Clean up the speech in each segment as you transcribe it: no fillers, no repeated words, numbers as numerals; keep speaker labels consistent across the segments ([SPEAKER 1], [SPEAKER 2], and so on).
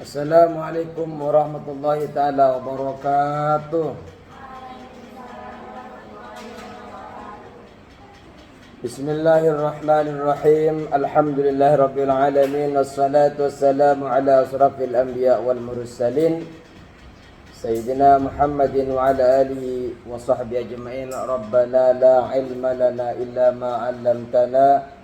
[SPEAKER 1] Assalamualaikum warahmatullahi taala wabarakatuh. Bismillahirrahmanirrahim. Alhamdulillahirabbil alamin. Wassalatu wassalamu ala asrafil anbiya wal mursalin Sayyidina Muhammadin wa ala alihi wa sahbihi ajma'in. Rabbana la ilma lana illa ma 'allamtana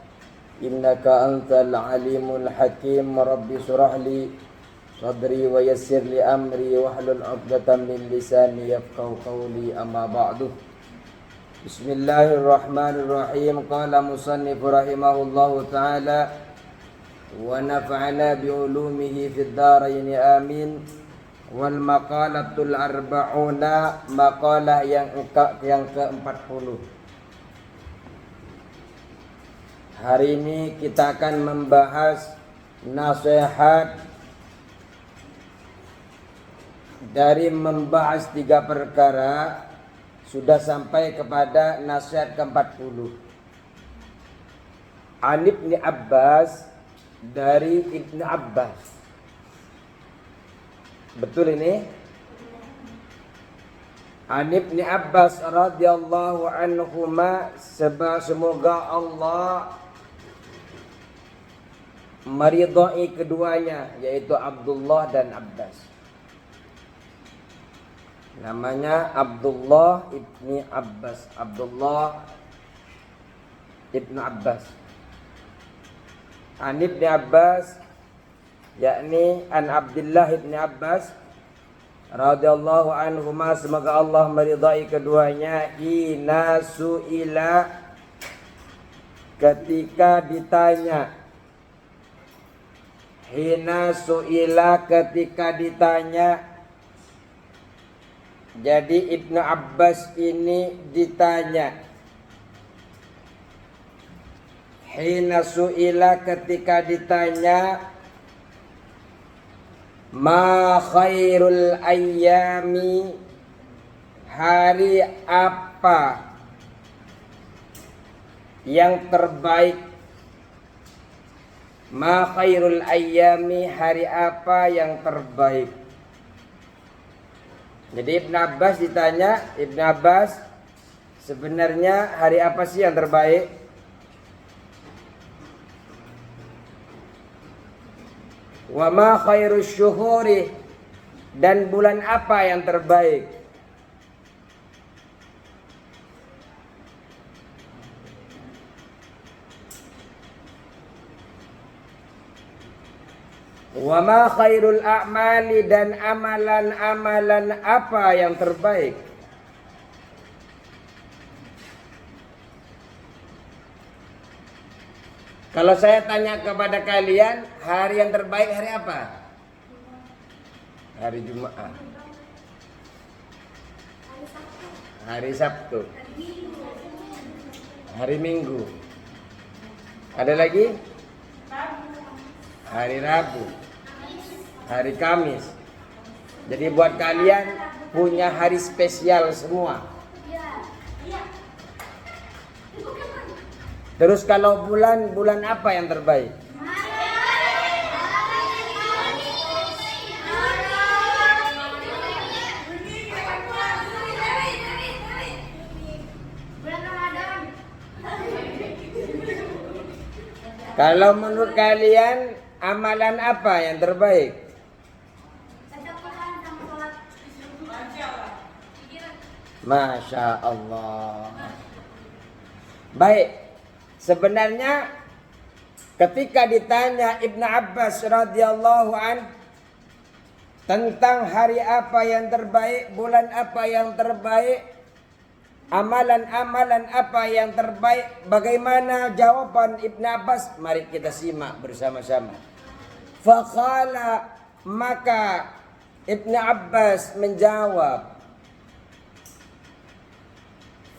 [SPEAKER 1] innaka antal alimul hakim. Rabbi shrah li sadri wa yassir li amri wahlul 'uqdatam min lisani yafqahu qawli, amma ba'du. Bismillahirrahmanirrahim. Qala musannif rahimahullahu ta'ala wa nafa'ana bi ulumihi fid dharain amin. Wal maqalatul arba'una, maqalah yang ke-40. Hari ini kita akan membahas nasihat dari membahas 3 perkara. Sudah sampai kepada nasihat ke-40. An Ibni Abbas, dari Ibnu Abbas. Betul ini? An Ibni Abbas radhiyallahu anhuma, semoga Allah meridhai keduanya, yaitu Abdullah dan Abbas. Namanya Abdullah ibni Abbas. Abdullah ibnu Abbas. An Ibni Abbas, yakni an Abdullah ibni Abbas radhiyallahu anhuma, semoga Allah meridai keduanya. Hina su'ila, ketika ditanya. Hina su'ila, ketika ditanya. Jadi Ibnu Abbas ini ditanya. Hina su'ila, ketika ditanya. Ma khairul ayyami, hari apa yang terbaik? Ma khairul ayyami, hari apa yang terbaik? Jadi Ibnu Abbas ditanya, Ibnu Abbas, sebenarnya hari apa sih yang terbaik? Wa ma khairus syuhuri, dan bulan apa yang terbaik? Wa ma khairul a'mali, dan amalan-amalan apa yang terbaik? Kalau saya tanya kepada kalian, hari yang terbaik hari apa? Hari Jumat. Hari Sabtu. Hari Minggu. Ada lagi? Hari Rabu. Hari Kamis. Jadi buat kalian punya hari spesial semua. Terus kalau bulan apa yang terbaik? Kalau menurut kalian amalan apa yang terbaik? Masya Allah. Baik. Sebenarnya ketika ditanya Ibnu Abbas radhiyallahu an tentang hari apa yang terbaik, bulan apa yang terbaik, amalan-amalan apa yang terbaik, bagaimana jawaban Ibnu Abbas? Mari kita simak bersama-sama. Faqala, maka Ibnu Abbas menjawab.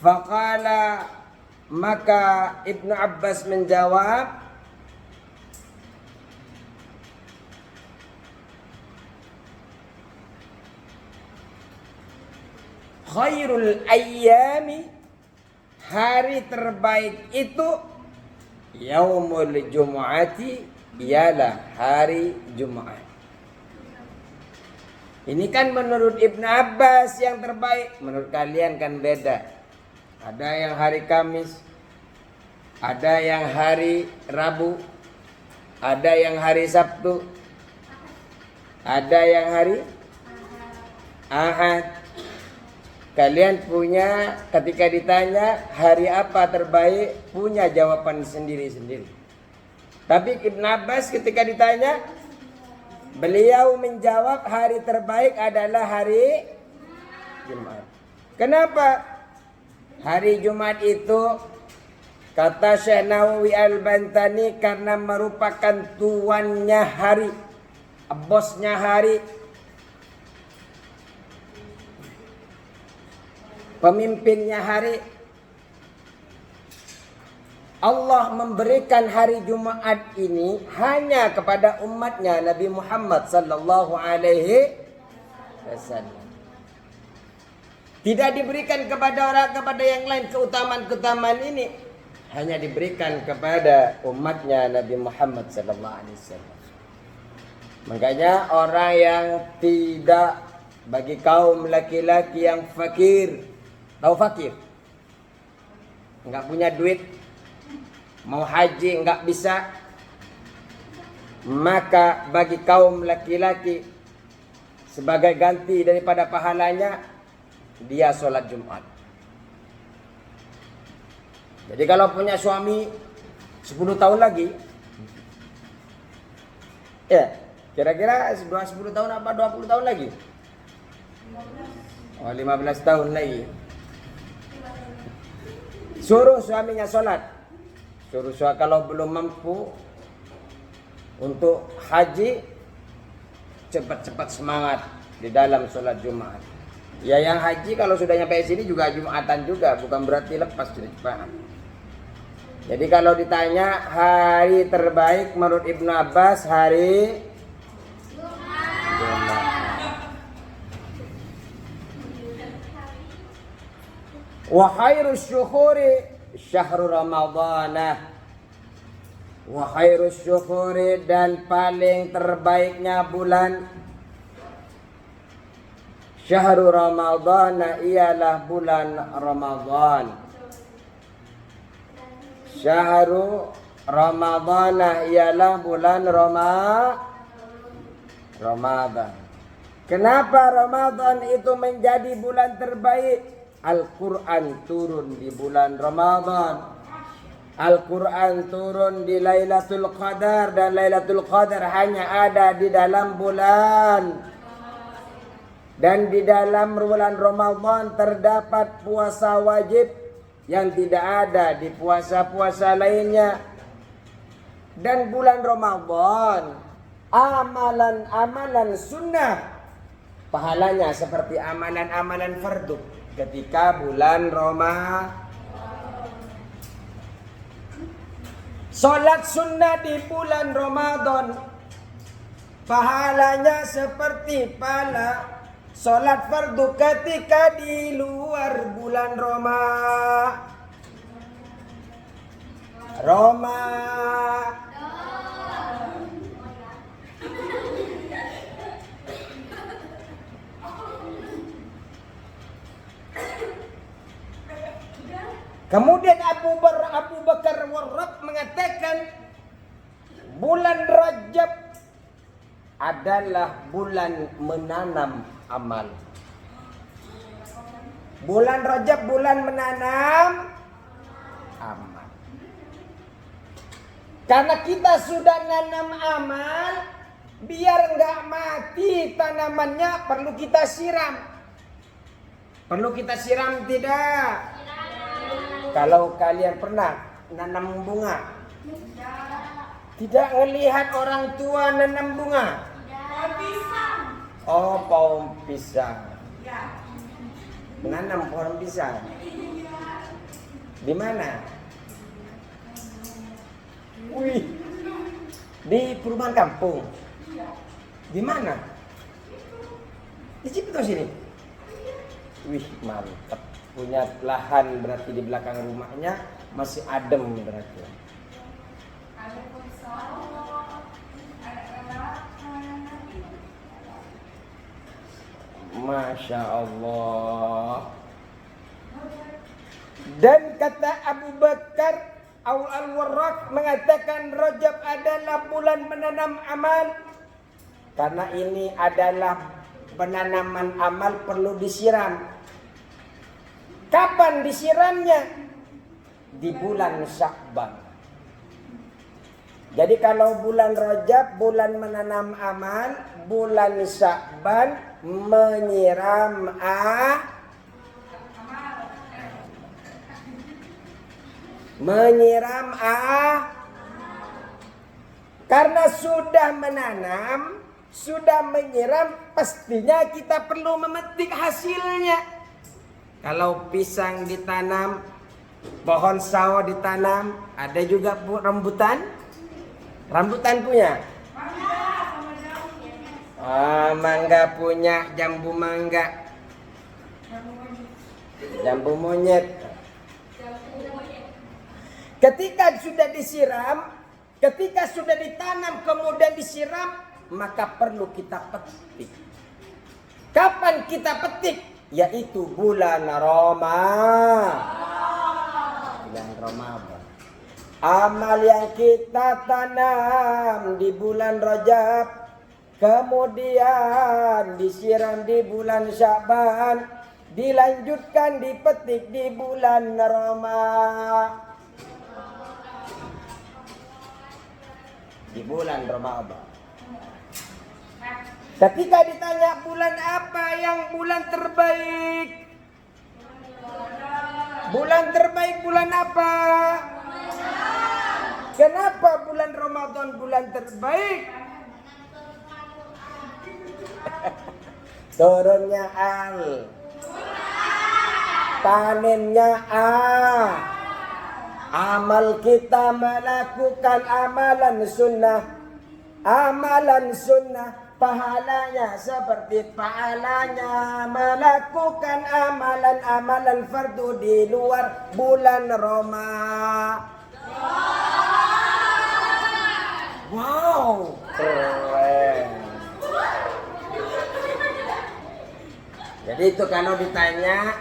[SPEAKER 1] Faqala, maka Ibnu Abbas menjawab, khairul ayyami, hari terbaik itu yaumul jumu'ati, ialah hari Jumat. Ini kan menurut Ibn Abbas yang terbaik. Menurut kalian kan beda. Ada yang hari Kamis, ada yang hari Rabu, ada yang hari Sabtu, ada yang hari Ahad. Kalian punya, ketika ditanya hari apa terbaik, punya jawaban sendiri-sendiri. Tapi Ibn Abbas ketika ditanya, beliau menjawab hari terbaik adalah hari Jumat. Kenapa? Hari Jumat itu, kata Syekh Nawawi Al-Bantani, karena merupakan tuannya hari, bosnya hari, pemimpinnya hari. Allah memberikan hari Jumat ini hanya kepada umatnya Nabi Muhammad sallallahu alaihi wasallam. Tidak diberikan kepada yang lain keutamaan ini. Hanya diberikan kepada umatnya Nabi Muhammad sallallahu alaihi wasallam. Makanya orang yang tidak, bagi kaum laki-laki yang fakir, tahu fakir? Enggak punya duit, mau haji enggak bisa, maka bagi kaum laki-laki sebagai ganti daripada pahalanya, dia sholat Jumat. Jadi kalau punya suami 10 tahun lagi, ya kira-kira 10 tahun apa 20 tahun lagi? Oh, 15 tahun lagi. Suruh suaminya sholat. Suruh kalau belum mampu untuk haji, cepat-cepat semangat di dalam sholat Jumat. Ya yang haji kalau sudah nyampe sini juga Jumatan juga, bukan berarti lepas dari cepat. Jadi kalau ditanya hari terbaik menurut Ibnu Abbas hari Jumat. Wa khairus syuhuri syahrul Ramadhan. Wa khairus syuhuri, dan paling terbaiknya bulan syahrul Ramadhan ialah bulan Ramadan. Syahrul Ramadhan ialah bulan Ramadan. Kenapa Ramadan itu menjadi bulan terbaik? Al-Quran turun di bulan Ramadan. Al-Quran turun di Lailatul Qadar, dan Lailatul Qadar hanya ada di dalam bulan. Dan di dalam bulan Ramadan terdapat puasa wajib yang tidak ada di puasa-puasa lainnya. Dan bulan Ramadan, amalan-amalan sunnah pahalanya seperti amalan-amalan fardu ketika bulan Ramadan. Salat sunnah di bulan Ramadan pahalanya seperti pahala salat fardu ketika di luar bulan Ramadan. Kemudian Abu Bakar Warraq mengatakan bulan Rajab adalah bulan menanam amal. Bulan Rajab bulan menanam amal. Karena kita sudah nanam amal, biar enggak mati tanamannya perlu kita siram. Perlu kita siram tidak? Kalau kalian pernah nanam bunga, tidak melihat orang tua nanam bunga. Oh, pohon pisang. Menanam pohon pisang. Di mana? Wih, di perumahan kampung. Di mana? Di Ciputo sini. Wih, mantap. Punya lahan berarti di belakang rumahnya masih adem berarti. Masya Allah. Dan kata Abu Bakar Al-Warraq mengatakan Rajab adalah bulan menanam amal. Karena ini adalah penanaman amal perlu disiram. Kapan disiramnya? Di bulan Sya'ban. Jadi kalau bulan Rajab bulan menanam amal, bulan Sya'ban menyiram karena sudah menanam, sudah menyiram, pastinya kita perlu memetik hasilnya. Kalau pisang ditanam, pohon sawo ditanam, ada juga rambutan. Rambutan punya? Mangga punya, jambu mangga. Jambu monyet. Ketika sudah disiram, ketika sudah ditanam kemudian disiram, maka perlu kita petik. Kapan kita petik? Yaitu bulan Ramadan. Amal yang kita tanam di bulan Rajab, kemudian disiram di bulan Sya'ban, dilanjutkan dipetik di bulan Ramadan. Di bulan Ramadan. Ketika ditanya bulan apa yang bulan terbaik? Bulan terbaik bulan apa? Kenapa bulan Ramadan bulan terbaik? Turunnya al, panennya a. Amal kita melakukan amalan sunnah. Amalan sunnah pahalanya seperti pahalanya melakukan amalan-amalan fardu di luar bulan Ramadan. Wow, keren. Jadi itu kalau ditanya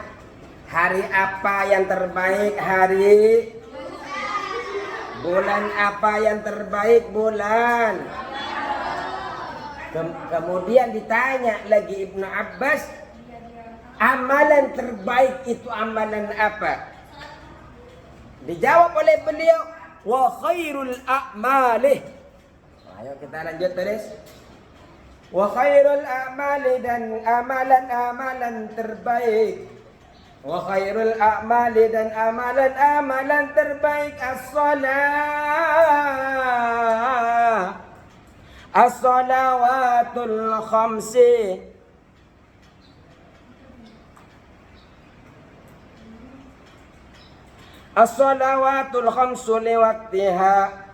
[SPEAKER 1] hari apa yang terbaik, hari bulan apa yang terbaik, bulan. Kemudian ditanya lagi Ibnu Abbas, amalan terbaik itu amalan apa? Dijawab oleh beliau, wa khairul a'mali. Ayo kita lanjut tulis. Wa khairul a'mali, dan amalan-amalan terbaik. Wa khairul a'mali, dan amalan-amalan terbaik as-salawatul khamsi. As-salawatul khamsu liwaktiha.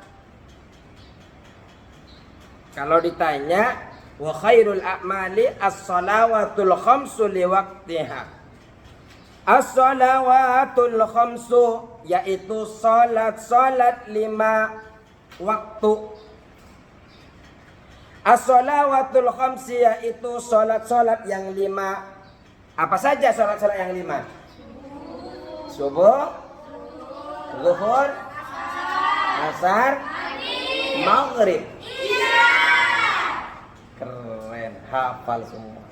[SPEAKER 1] Kalau ditanya wa khairul a'mali as-salawatul khamsu liwaktiha. As-salawatul khamsu yaitu salat-salat 5 waktu. As-salawatul khamsi yaitu salat-salat yang 5. Apa saja salat-salat yang 5? Subuh, zuhur, asar, maghrib. Keren, hafal semua.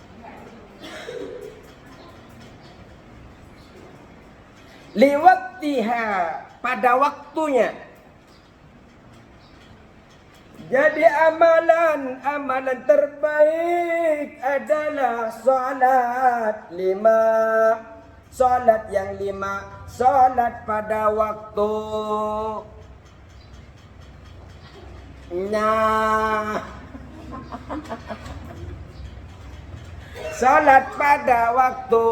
[SPEAKER 1] Liwaktiha, pada waktunya. Jadi amalan terbaik adalah salat 5. Salat yang 5, salat pada waktu. Nah, salat pada waktu.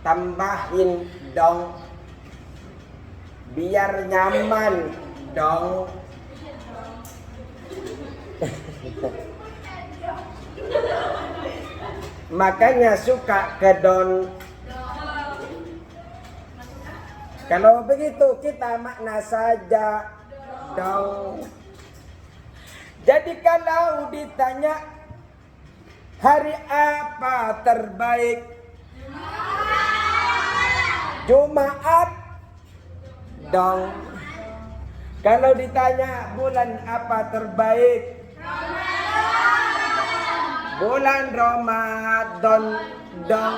[SPEAKER 1] Tambahin dong, biar nyaman dong. Makanya suka ke don. Kalau begitu kita makna saja dong. Jadi kalau ditanya hari apa terbaik? Jumat dong. Kalau ditanya bulan apa terbaik? Bulan Ramadan dong.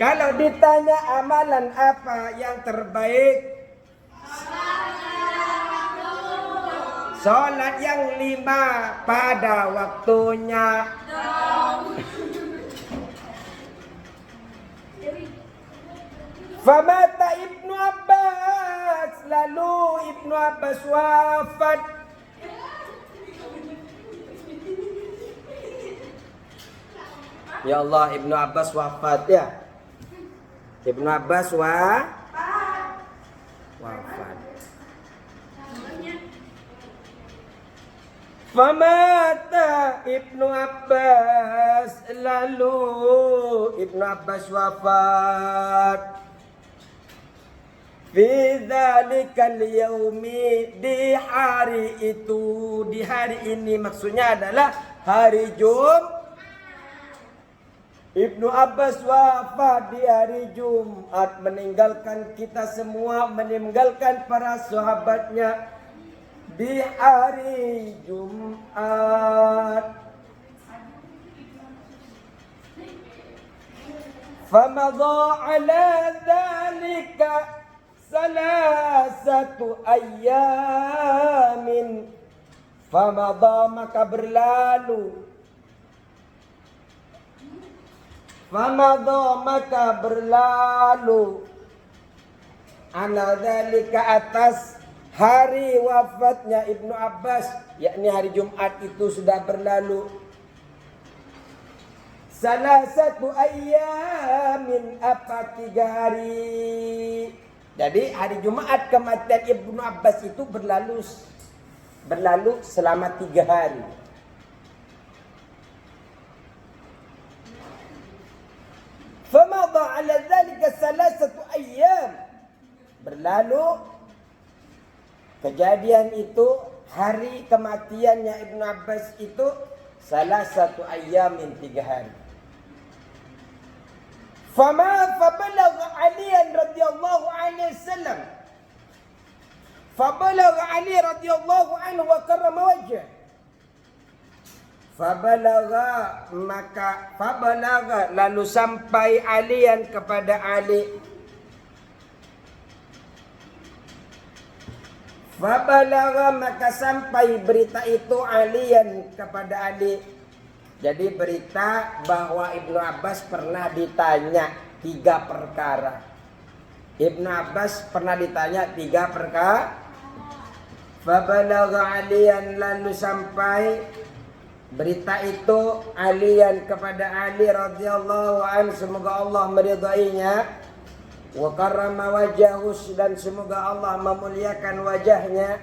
[SPEAKER 1] Kalau ditanya amalan apa yang terbaik? Salat yang 5 pada waktunya. Famata Ibnu Abbas, lalu Ibnu Abbas wafat. Ya Allah, Ibnu Abbas wafat ya. Ibnu Abbas wafat. Famata Ibnu Abbas, lalu Ibnu Abbas wafat. Fi dzalikal yaumi, di hari itu, di hari ini maksudnya adalah hari Jumat. Ibnu Abbas wafat di hari Jumat, meninggalkan kita semua, meninggalkan para sahabatnya di hari Jumat. Famadha ala dzalika salasatu ayyamin. Famadha, maka berlalu. Famadha, maka berlalu. Ala dzalika, atas hari wafatnya Ibnu Abbas, yakni hari Jumat itu sudah berlalu. Salah satu ayyamin, apa 3 hari. Jadi hari Jumat kematian Ibnu Abbas itu berlalu selama 3 hari. Famadha ala dzalika salasatu ayyam. Berlalu kejadian itu, hari kematiannya Ibnu Abbas itu salasatu ayyamin, 3 hari. Fabalagha Ali radhiyallahu anhu sallam. Fabalagha Ali radhiyallahu anhu wa karrama wajhah. Fabalagha, maka fabalagha, lalu sampai alian kepada Ali. Fabalagha, maka sampai berita itu alian kepada Ali. Jadi berita bahwa Ibnu Abbas pernah ditanya 3 perkara. Ibnu Abbas pernah ditanya 3 perkara. Fabalagha alian, lalu sampai berita itu alian kepada Ali radhiyallahu anhu, semoga Allah meridainya. Wa karrama wajahu, dan semoga Allah memuliakan wajahnya.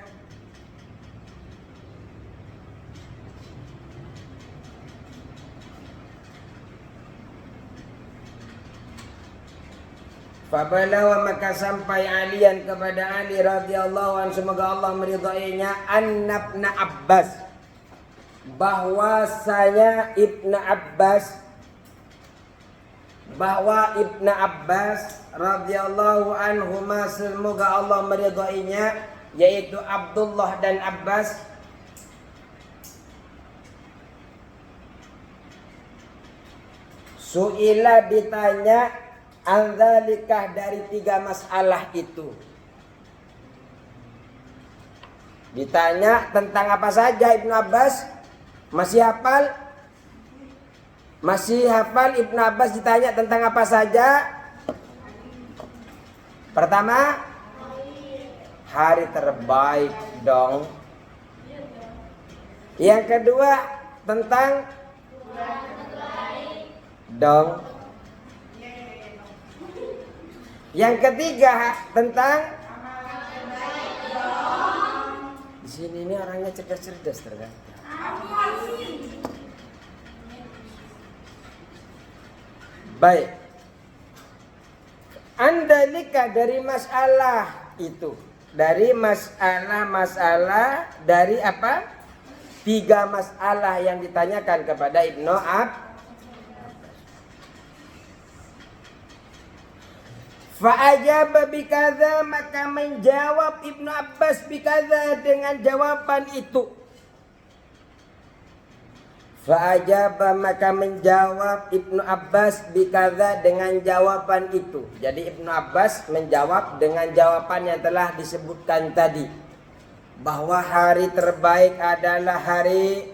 [SPEAKER 1] Fabalawa, maka sampai alian kepada Ali radhiyallahu anhu, semoga Allah meridainya, annabna Abbas, bahwasanya Ibnu Abbas radhiyallahu anhuma, semoga Allah meridainya, yaitu Abdullah dan Abbas, suila, ditanya, anzalikah, dari 3 masalah itu. Ditanya tentang apa saja Ibnu Abbas? Masih hafal Ibnu Abbas ditanya tentang apa saja? Pertama, hari terbaik dong. Yang kedua, tentang dong. Yang ketiga, tentang di sini ini orangnya cerdas ternyata. Baik. Andalika, dari masalah itu, dari masalah dari apa? 3 masalah yang ditanyakan kepada Ibnu Abbas. Fa'ajaba bikadza, maka menjawab Ibnu Abbas bikadza, dengan jawaban itu. Fa'ajaba, maka menjawab Ibnu Abbas bikadza, dengan jawaban itu. Jadi Ibnu Abbas menjawab dengan jawaban yang telah disebutkan tadi, bahwa hari terbaik adalah hari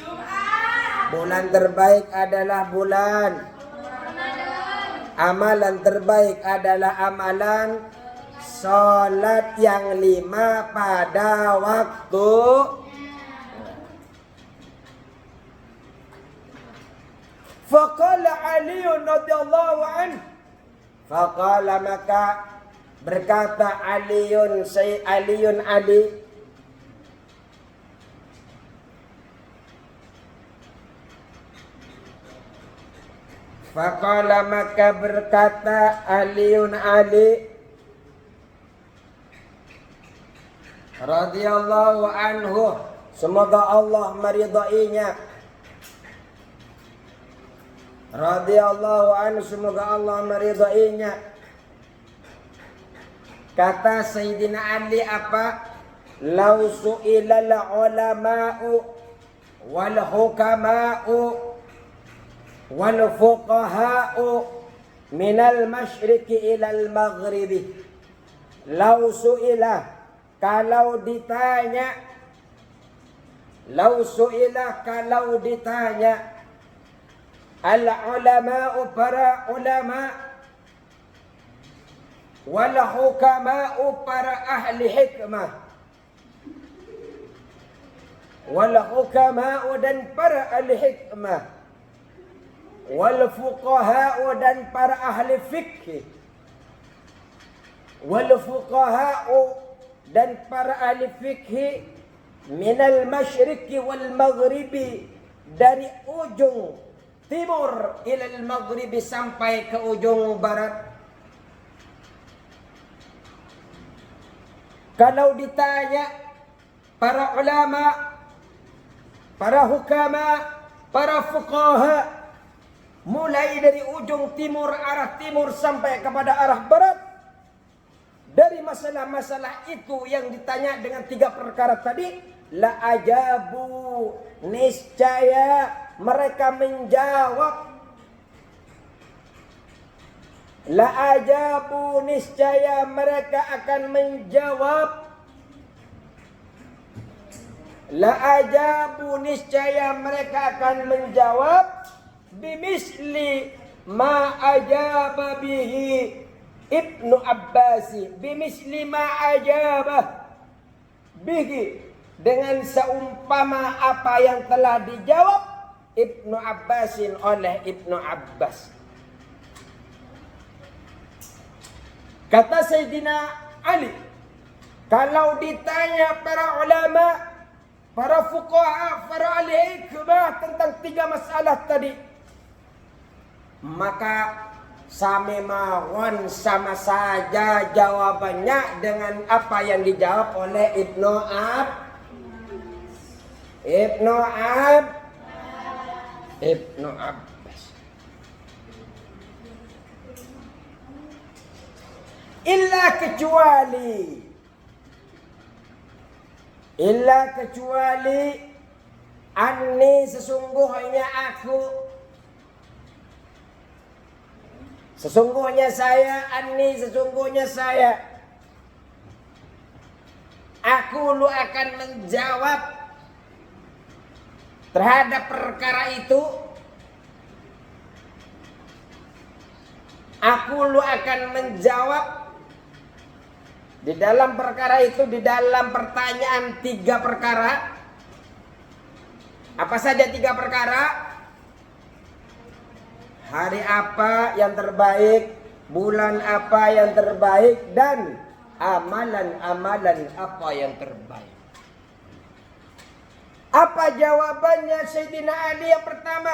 [SPEAKER 1] Jumat. Bulan terbaik adalah bulan. Amalan terbaik adalah amalan sholat yang 5 pada waktu. Faqala Ali radhiyallahu anhu, faqala, maka berkata Ali, faqala, maka berkata Ali radhiyallahu anhu, semoga Allah meridainya. Radhiyallahu anhu, semoga Allah meridainya. Kata Sayyidina Ali apa? Lau su'ilal ulama'u wal hukama'u wal fuqaha'u minal masyriqi ilal maghribi. Lau su'ila, kalau ditanya. Lau su'ila, kalau ditanya. Al ulama'u, para ulama. Wal hukama'u, para ahli hikmah. Wal hukama'u, dan para ahli hikmah. Wal fuqaha'u, dan para ahli fikih. Wal fuqaha'u, dan para ahli fikih. Minal masyriqi wal maghribi, dari ujung timur ilal maghribi, sampai ke ujung barat. Kalau ditanya para ulama, para hukama, para fuqaha, mulai dari ujung timur, arah timur, sampai kepada arah barat, dari masalah-masalah itu yang ditanya dengan 3 perkara tadi, la ajabu, niscaya mereka menjawab. La ajabu, niscaya mereka akan menjawab. La ajabu, niscaya mereka akan menjawab. Bimisli ma ajaba bihi Ibnu Abbas. Bimisli ma ajaba bihi, dengan seumpama apa yang telah dijawab Ibnu Abbasin oleh Ibnu Abbas. Kata Sayyidina Ali, kalau ditanya para ulama, para fuqaha, para ahli hikmah tentang 3 masalah tadi, maka sami mawon, sama saja jawabannya dengan apa yang dijawab oleh Ibnu Abbas. Illa kecuali anni, sesungguhnya aku, sesungguhnya saya, anni, sesungguhnya saya, aku lu akan menjawab terhadap perkara itu. Aku lu akan menjawab di dalam perkara itu, di dalam pertanyaan 3 perkara. Apa saja 3 perkara? Hari apa yang terbaik, bulan apa yang terbaik, dan amalan-amalan apa yang terbaik. Apa jawabannya Sayyidina Ali? Yang pertama,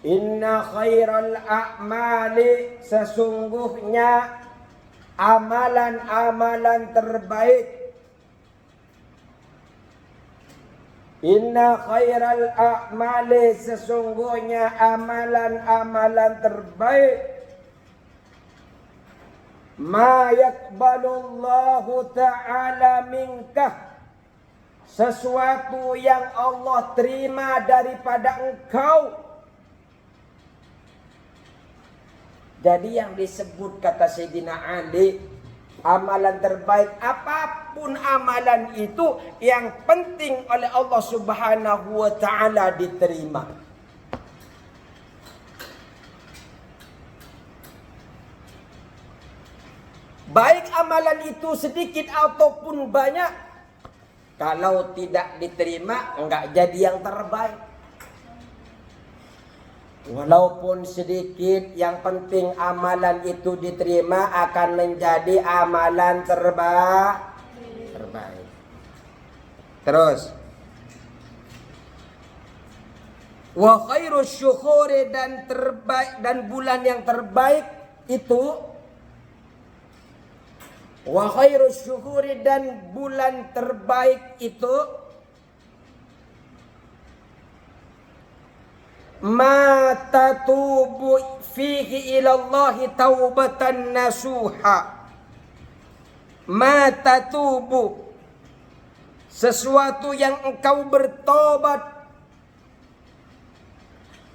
[SPEAKER 1] inna khairal a'mali, sesungguhnya amalan-amalan terbaik, Inna khairal a'mali, sesungguhnya amalan-amalan terbaik, ma yakbalullahu ta'ala minkah, sesuatu yang Allah terima daripada engkau. Jadi yang disebut kata Sayyidina Ali, amalan terbaik apapun amalan itu, yang penting oleh Allah Subhanahu wa ta'ala diterima. Baik amalan itu sedikit ataupun banyak, kalau tidak diterima enggak jadi yang terbaik. Walaupun sedikit, yang penting amalan itu diterima, akan menjadi amalan terbaik. Terus, wa khairus syuhuri, dan terbaik, dan bulan yang terbaik itu, wa khairus syuhuri, dan bulan terbaik itu, ma tatubu fihi ilallahi taubatan nasuha. Ma tatubu, sesuatu yang engkau bertobat.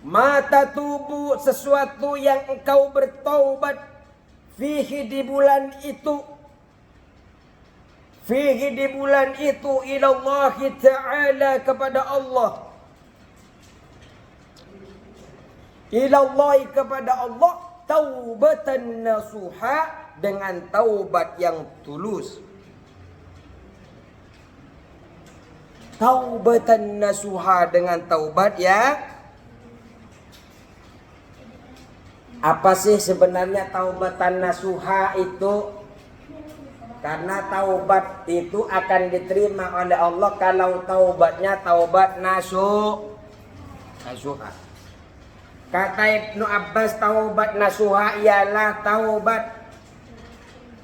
[SPEAKER 1] Ma tatubu, sesuatu yang engkau bertobat. Fihi, di bulan itu. Fihi, di bulan itu, ilallahi ta'ala, kepada Allah. Ilallahi, kepada Allah, taubatan nasuha, dengan taubat yang tulus. Taubatan nasuha, dengan taubat ya. Apa sih sebenarnya taubatan nasuha itu? Karena taubat itu akan diterima oleh Allah kalau taubatnya taubat nasuha. Kata Ibnu Abbas, taubat nasuha ialah taubat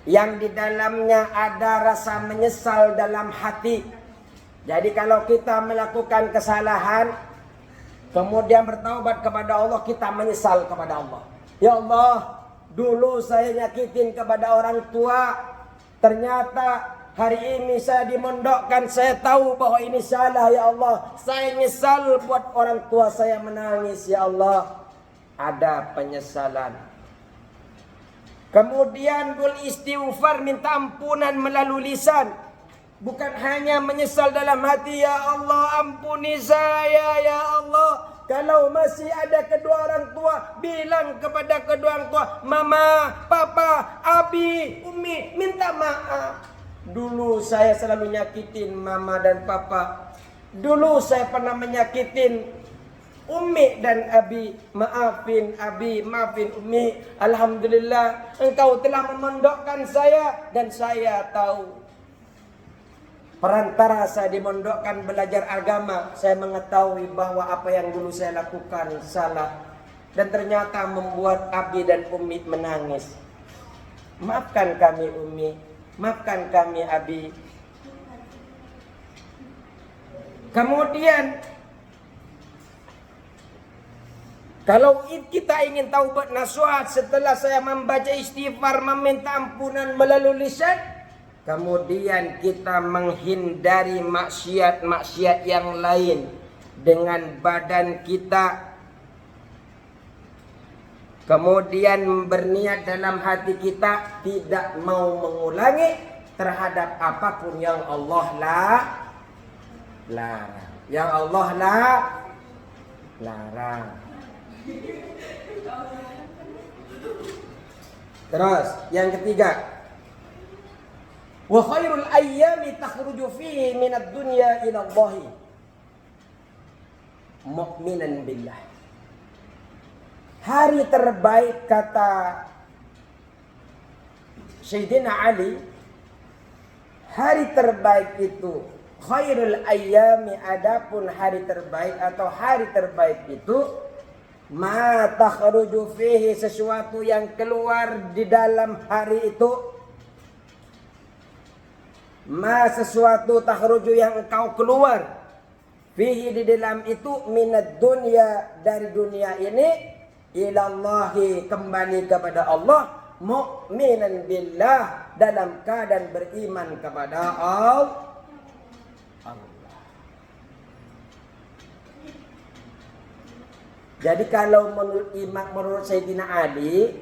[SPEAKER 1] yang di dalamnya ada rasa menyesal dalam hati. Jadi kalau kita melakukan kesalahan, kemudian bertaubat kepada Allah, kita menyesal kepada Allah. Ya Allah, dulu saya nyakitin kepada orang tua, ternyata hari ini saya dimondokkan, saya tahu bahwa ini salah ya Allah. Saya nyesal buat orang tua saya menangis ya Allah. Ada penyesalan. Kemudian beristighfar, minta ampunan melalui lisan. Bukan hanya menyesal dalam hati, ya Allah ampuni saya ya Allah. Kalau masih ada kedua orang tua, bilang kepada kedua orang tua, mama, papa, abi, umi, minta maaf. Dulu saya selalu nyakitin mama dan papa. Dulu saya pernah menyakitin Umi dan Abi. Maafin Abi, maafin Umi. Alhamdulillah, engkau telah memondokkan saya, dan saya tahu perantara saya dimondokkan belajar agama, saya mengetahui bahwa apa yang dulu saya lakukan salah, dan ternyata membuat Abi dan Umi menangis. Maafkan kami Umi, maafkan kami Abi. Kemudian kalau kita ingin taubat nasuha, setelah saya membaca istighfar, meminta ampunan melalui lisan, kemudian kita menghindari maksiat-maksiat yang lain dengan badan kita. Kemudian berniat dalam hati kita tidak mau mengulangi terhadap apapun yang Allah larang. Yang Allah larang. Terus yang ketiga, wa khairul ayyami takhruju fihi minad dunya ila Allahi mu'minan billah. Hari terbaik kata Sayyidina Ali, hari terbaik itu khairul ayyami, adapun hari terbaik atau hari terbaik itu ma takhruju fihi, sesuatu yang keluar di dalam hari itu. Ma, sesuatu takhruju yang engkau keluar Fihi di dalam itu minad dunya dari dunia ini ilallahi kembali kepada Allah mu'minan billah dalam keadaan beriman kepada Allah. Jadi kalau menurut Sayyidina Ali,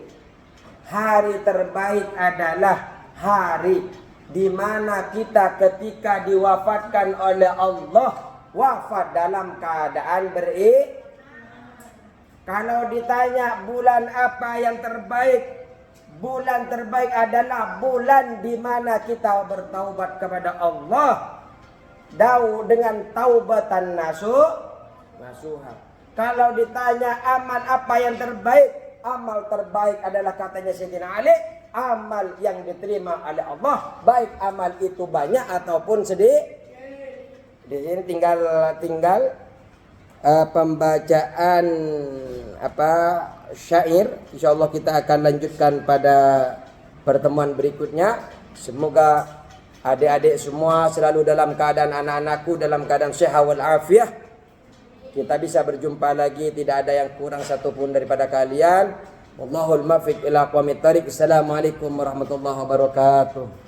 [SPEAKER 1] hari terbaik adalah hari di mana kita ketika diwafatkan oleh Allah wafat dalam keadaan beriman. Kalau ditanya bulan apa yang terbaik, bulan terbaik adalah bulan di mana kita bertaubat kepada Allah dengan taubatan nasuha. Kalau ditanya amal apa yang terbaik, amal terbaik adalah katanya Sayyidina Ali, amal yang diterima oleh Allah, baik amal itu banyak ataupun sedikit. Di sini tinggal pembacaan syair. Insyaallah kita akan lanjutkan pada pertemuan berikutnya. Semoga adik-adik semua selalu dalam keadaan, anak-anakku dalam keadaan sehat wal afiah. Kita bisa berjumpa lagi, tidak ada yang kurang satupun daripada kalian. Wallahul muwaffiq ila aqwamit thariq. Assalamualaikum warahmatullahi wabarakatuh.